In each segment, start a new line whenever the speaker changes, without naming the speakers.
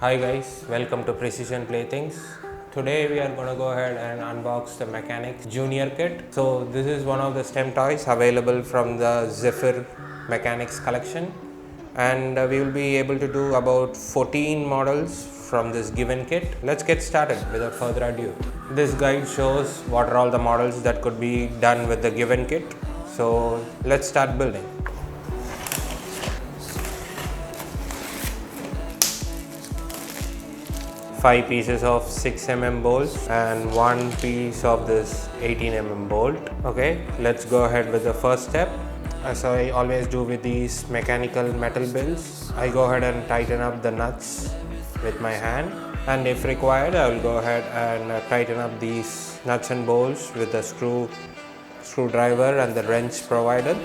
Hi guys, welcome to Precision Playthings. Today we are going to go ahead and unbox the Mechanix Junior Kit. So this is one of the STEM toys available from the Zephyr Mechanix collection, and we will be able to do about 14 models from this given kit. Let's get started without further ado. This guide shows what are all the models that could be done with the given kit. So let's start building. 5 pieces of 6mm bolts and 1 piece of this 18mm bolt. Okay, let's go ahead with the first step. As I always do with these mechanical metal builds, I go ahead and tighten up the nuts with my hand, and if required I will go ahead and tighten up these nuts and bolts with the screwdriver and the wrench provided.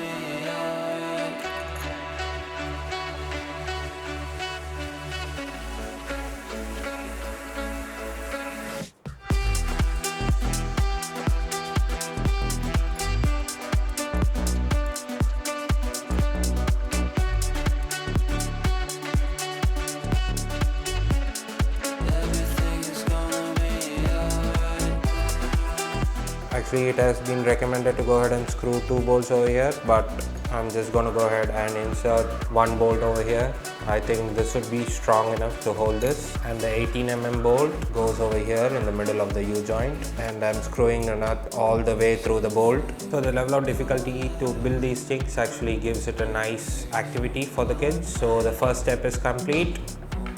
Actually, it has been recommended to go ahead and screw 2 bolts over here, but I'm just going to go ahead and insert 1 bolt over here. I think this would be strong enough to hold this, and the 18mm bolt goes over here in the middle of the U-joint, and I'm screwing the nut all the way through the bolt. So the level of difficulty to build these things actually gives it a nice activity for the kids. So the first step is complete.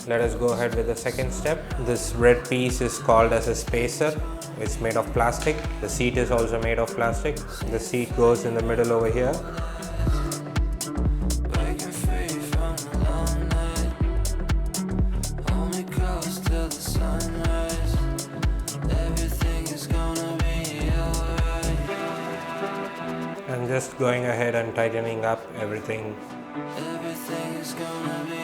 Let us go ahead with the second step. This red piece is called as a spacer. It's made of plastic. The seat is also made of plastic. The seat goes in the middle over here. I'm just going ahead and tightening up everything. Everything is gonna be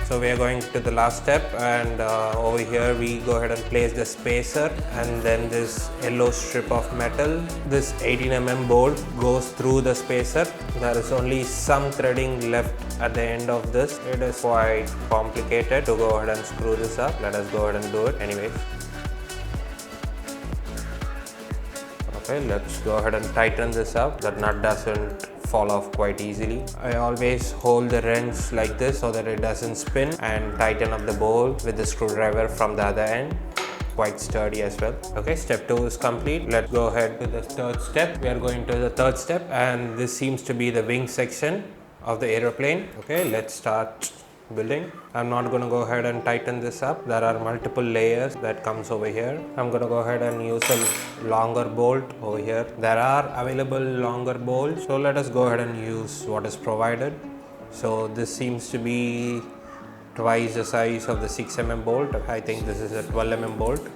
So we are going to the last step, and over here we go ahead and place the spacer, and then this yellow strip of metal. This 18mm bolt goes through the spacer. There is only some threading left at the end of this. It is quite complicated to go ahead and screw this up. Let us go ahead and do it anyways. Okay, let's go ahead and tighten this up. That nut doesn't fall off quite easily. I always hold the wrench like this so that it doesn't spin, and tighten up the bolt with the screwdriver from the other end. Quite sturdy as well. Okay, step 2 is complete. Let's go ahead to the third step. We are going to the third step, and this seems to be the wing section of the aeroplane. Okay, let's start building. I'm not going to go ahead and tighten this up. There are multiple layers that comes over here. I'm going to go ahead and use a longer bolt over here. There are available longer bolts, so let us go ahead and use what is provided. So this seems to be twice the size of the 6mm bolt. I think this is a 12mm bolt.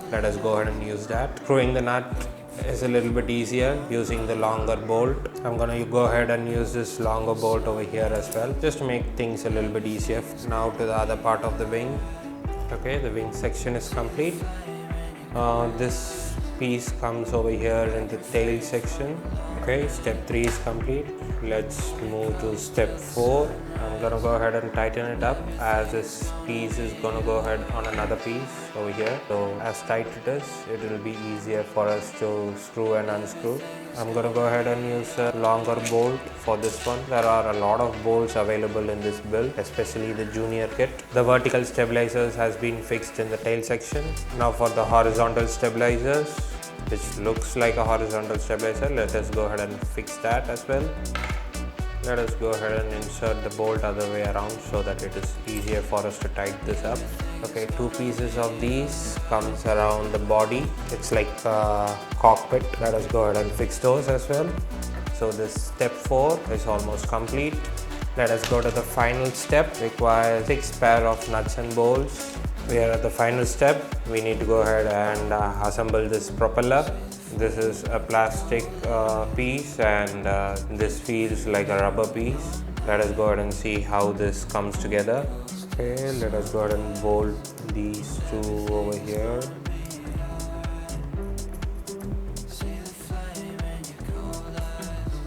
Let us go ahead and use that. Screwing the nut is a little bit easier using the longer bolt. I'm going to go ahead and use this longer bolt over here as well, just to make things a little bit easier. Now to the other part of the wing. Okay, the wing section is complete. This piece comes over here in the tail section. Okay, step 3 is complete. Let's move to step 4. I'm going to go ahead and tighten it up, as this piece is going to go ahead on another piece over here. So as tight it is, it will be easier for us to screw and unscrew. I'm going to go ahead and use a longer bolt for this one. There are a lot of bolts available in this build, especially the junior kit. The vertical stabilizers has been fixed in the tail section. Now for the horizontal stabilizers, which looks like a horizontal stabilizer, let us go ahead and fix that as well. Let us go ahead and insert the bolt other way around so that it is easier for us to tighten this up. Okay, 2 pieces of these comes around the body. It's like a cockpit. Let us go ahead and fix those as well. So this step 4 is almost complete. Let us go to the final step. Requires 6 pair of nuts and bolts. We are at the final step. We need to go ahead and assemble this propeller. This is a plastic piece, and this feels like a rubber piece. Let us go ahead and see how this comes together. Okay, let us go ahead and bolt these two over here.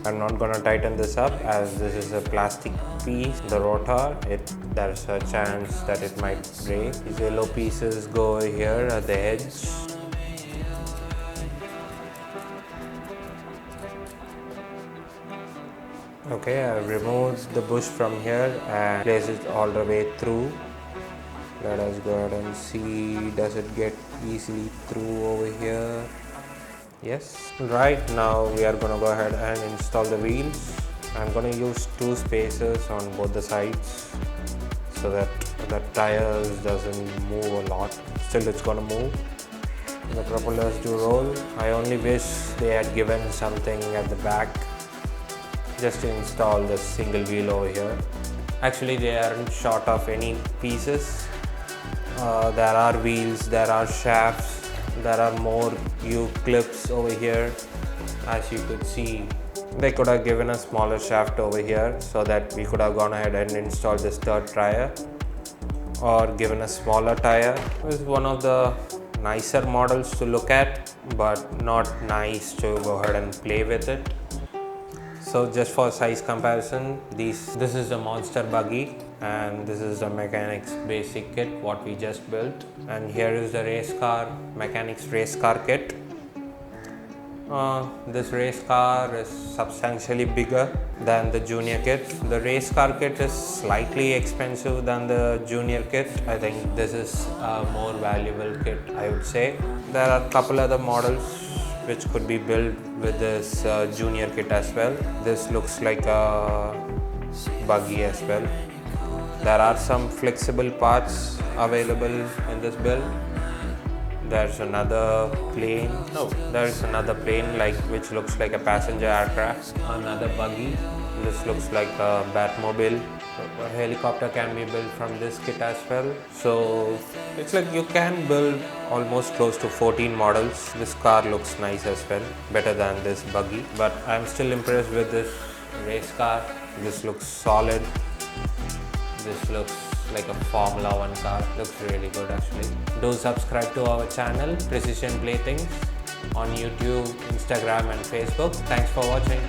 I'm not gonna tighten this up as this is a plastic piece. The rotor, there's a chance that it might break. These yellow pieces go over here at the edge. Okay, I've removed the bush from here and place it all the way through. Let us go ahead and see, does it get easily through over here? Yes. Right, now we are going to go ahead and install the wheels. I'm going to use two spacers on both the sides so that the tires doesn't move a lot. Still it's going to move. The propellers do roll. I only wish they had given something at the back just to install the single wheel over here. Actually, they aren't short of any pieces. There are wheels, there are shafts, there are more U-clips over here. As you could see, they could have given a smaller shaft over here so that we could have gone ahead and installed this third tire, or given a smaller tire. This is one of the nicer models to look at, but not nice to go ahead and play with it. So just for size comparison, this is the monster buggy and this is the Mechanix basic kit what we just built, and here is the race car, Mechanix race car kit. This race car is substantially bigger than the junior kit. The race car kit is slightly expensive than the junior kit. I think this is a more valuable kit, I would say. There are a couple other models which could be built with this junior kit as well. This looks like a buggy as well. There are some flexible parts available in this build. There's another plane. No, there's another plane which looks like a passenger aircraft. Another buggy. This looks like a Batmobile. A helicopter can be built from this kit as well. So it's like you can build almost close to 14 models. This car looks nice as well, better than this buggy. But I'm still impressed with this race car. This looks solid. This looks like a Formula 1 car. Looks really good actually. Do subscribe to our channel, Precision Playthings, on YouTube, Instagram and Facebook. Thanks for watching.